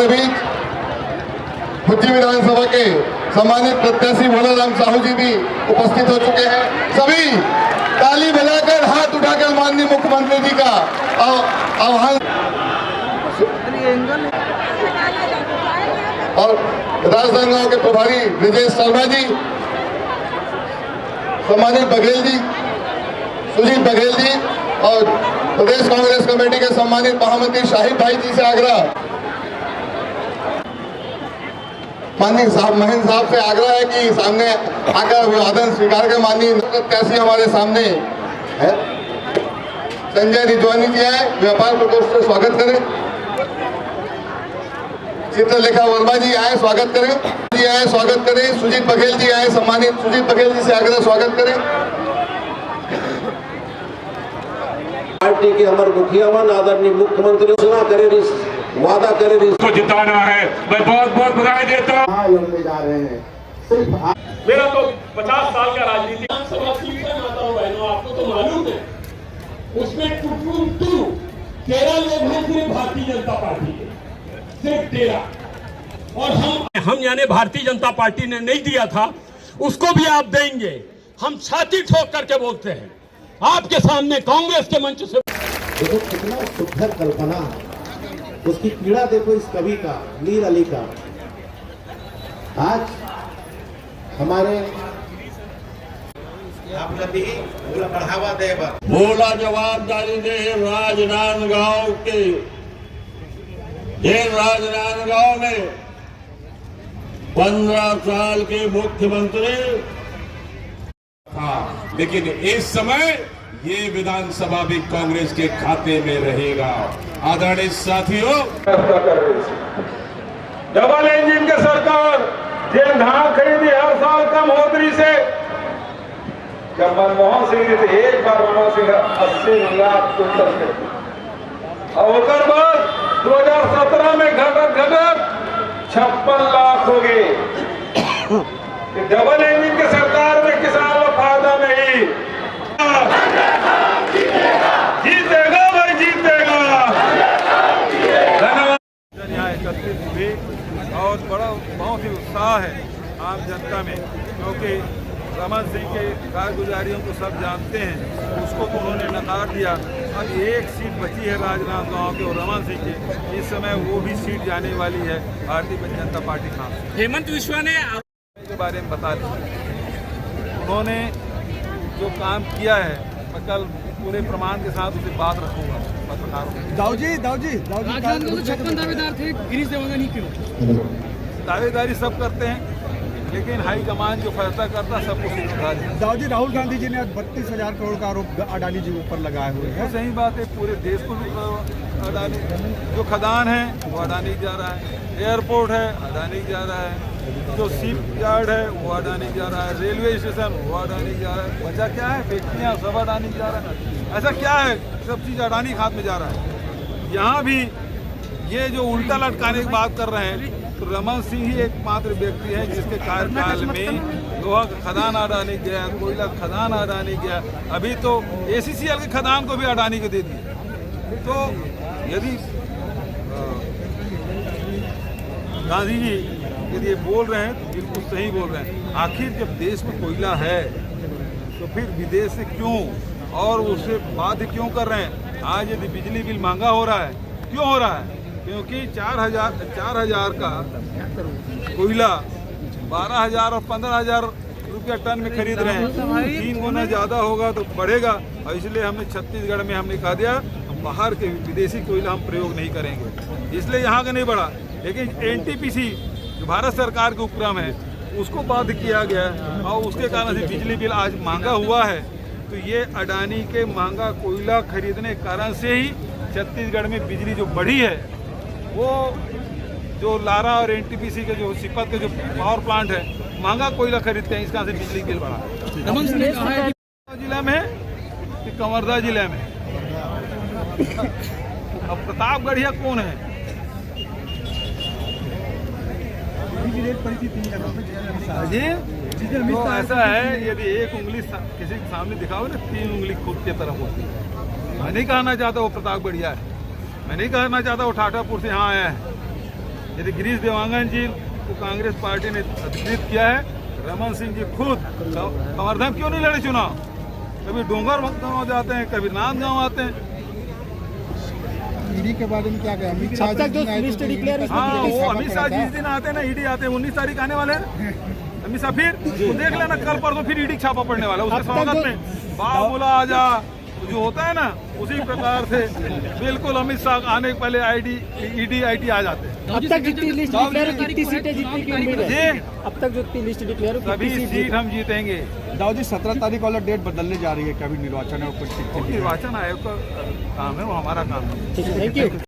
हमारे बीच खुज्जी विधानसभा के सम्मानित प्रत्याशी भोलाराम साहू जी भी उपस्थित हो चुके हैं। सभी ताली बजाकर हाथ उठाकर माननीय मुख्यमंत्री जी का आह्वान और राजनांदगांव के प्रभारी ब्रिजेश शर्मा जी, सम्मानित बघेल जी, सुजीत बघेल जी और प्रदेश कांग्रेस कमेटी के सम्मानित महामंत्री शाहिद भाई जी से आग्रह, माननीय महेंद्र साहब से आग्रह है कि सामने आकर अभिवादन स्वीकार कर। माननीय प्रत्याशी हमारे सामने है, संजय रिजवानी जी आए, व्यापार प्रकोष्ठ से स्वागत करें। चित्रलेखा वर्मा जी आए, स्वागत करें। जी आए, स्वागत करें। सुजीत बघेल जी आए, सम्मानित सुजीत बघेल जी से आग्रह, स्वागत करें। पार्टी के हमारे मुखिया मन आदरणीय मुख्यमंत्री घोषणा करे, वादा करे, को जिताना है। मैं बहुत बहुत बधाई देता हूँ। लड़ने जा रहे हैं। सिर्फ मेरा तो 50 साल का राजनीति सभा सीट है, माताओं बहनों, आपको तो मालूम है उसमें कुटुम 13 लोग हैं सिर्फ भारतीय जनता पार्टी के, सिर्फ 13। और हम यानी भारतीय जनता पार्टी ने नहीं दिया था, उसको भी आप देंगे। हम छाती ठोक करके बोलते हैं आपके सामने कांग्रेस के मंच से। देखो कितना सुंदर कल्पना, उसकी पीड़ा देखो इस कवि का, मीर अली का। आज हमारे आप भी बढ़ावा दे, बोला जवाबदारी दे राजनांदगांव के, ये राजनांदगांव में 15 साल के मुख्यमंत्री था, लेकिन इस समय ये विधानसभा भी कांग्रेस के खाते में रहेगा। आदरणीय साथियों, डबल इंजन के सरकार जिन धान खरीदी हर साल कम होतरी से, जब मनमोहन सिंह जी थे एक बार मनमोहन सिंह 80 लाख क्विंटल थे, और उसके बाद 2017 में घटक 56 लाख हो गए। डबल इंजन की सरकार में किसान लोग फायदा नहीं, जीतेगा भाई जीतेगा। धन्यवाद। यहाँ एकत्रित हुए और बड़ा बहुत ही उत्साह है आम जनता में, क्योंकि रमन सिंह के कारगुजारियों को सब जानते हैं, उसको तो उन्होंने नकार दिया। अब एक सीट बची है राजनांदगांव के और रमन सिंह की, इस समय वो भी सीट जाने वाली है भारतीय जनता पार्टी का। हेमंत विश्वा ने के बारे में बता दिया, उन्होंने जो काम किया है, मैं कल पूरे प्रमाण के साथ उसे बात रखूंगा पत्रकारों। दाऊजी 56 दावेदार थे, गिरीश देवगन ही क्यों? दावेदारी सब करते हैं, लेकिन हाईकमान जो फैसला करता है सबको स्वीकार है। दाऊजी, राहुल गांधी जी ने आज 32,000 करोड़ का आरोप अडानी जी के ऊपर लगाए हुए हैं। सही बात है, पूरे देश को अडानी, जो खदान है वो अडानी जा रहा है, एयरपोर्ट है अडानी जा रहा है, जो शिप यार्ड है वो अडानी जा रहा है, रेलवे स्टेशन वो अडानी जा रहा है। बचा क्या है? फैक्ट्रियाँ सब अडानी जा रहा है। ऐसा क्या है? सब चीज़ अडानी खात में जा रहा है। यहाँ भी ये जो उल्टा लटकाने की बात कर रहे हैं, तो रमन सिंह ही एकमात्र व्यक्ति है जिसके कार्यकाल में लोहा का खदान अडानी गया, कोयला खदान अडानी गया, अभी तो ACCL के खदान को भी अडानी को दे दिया। तो यदि गांधी जी यदि ये बोल रहे हैं तो बिल्कुल सही बोल रहे हैं। आखिर जब देश में कोयला है तो फिर विदेश से क्यों और उससे बाध्य क्यों कर रहे हैं? आज यदि बिजली बिल महंगा हो रहा है, क्यों हो रहा है? क्योंकि 4,000 का कोयला 12,000 और 15,000 रुपया टन में खरीद रहे हैं। 3 गुना ज़्यादा होगा तो बढ़ेगा, और इसलिए हमने छत्तीसगढ़ में हमने कहा दिया हम बाहर के विदेशी कोयला हम प्रयोग नहीं करेंगे, इसलिए यहाँ का नहीं बढ़ा। लेकिन NTPC जो भारत सरकार के उपक्रम है उसको बाध्य किया गया है, और उसके कारण से बिजली बिल आज महंगा हुआ है। तो ये अडानी के महंगा कोयला खरीदने के कारण से ही छत्तीसगढ़ में बिजली जो बढ़ी है, वो जो लारा और NTPC के जो सिपत के जो पावर प्लांट है महंगा कोयला खरीदते हैं, इसका से बिजली बिल बढ़ा। जिला में है कि कंवरदा जिले में? अब प्रतापगढ़िया कौन है? तो ऐसा है, यदि एक उंगली किसी के सामने दिखाओ ना, 3 उंगली खुद की तरफ होती है। मैं नहीं कहना चाहता वो प्रताप बढ़िया है, मैं नहीं कहना चाहता वो ठाठापुर से यहाँ आया है, यदि गिरीश देवांगन जी को कांग्रेस पार्टी ने अधिकृत किया है, रमन सिंह जी खुद कवर्धा क्यों नहीं लड़े चुनाव? कभी डोंगर गांव जाते हैं, कभी नांदगांव आते हैं। ईडी के बारे में क्या कहें? अमित शाह लिस्ट डिक्लेयर, हाँ, वो अमित शाह जिस दिन आते हैं ना, ईडी आते हैं, 19 तारीख आने वाले हैं अमित शाह। फिर तो देख लेना, कल परसों फिर ईडी छापा पड़ने वाला है उसके स्वागत में। बाबा बोला आजा, जो होता है ना, उसी प्रकार से बिल्कुल अमित शाह आने के पहले ईडी आईटी आ जाते हैं। अब तक जितनी लिस्ट डिक्लेयर हुई, कितनी सीटें जीतने की उम्मीद है? जी, अब तक जो इतनी लिस्ट डिक्लेयर हुई, सभी सीट हम जीतेंगे। दाऊ जी 17 तारीख वाला डेट बदलने जा रही है, कभी निर्वाचन आयोग पर निर्वाचन आयोग का काम है, वो हमारा काम है। ठीक है, थैंक यू।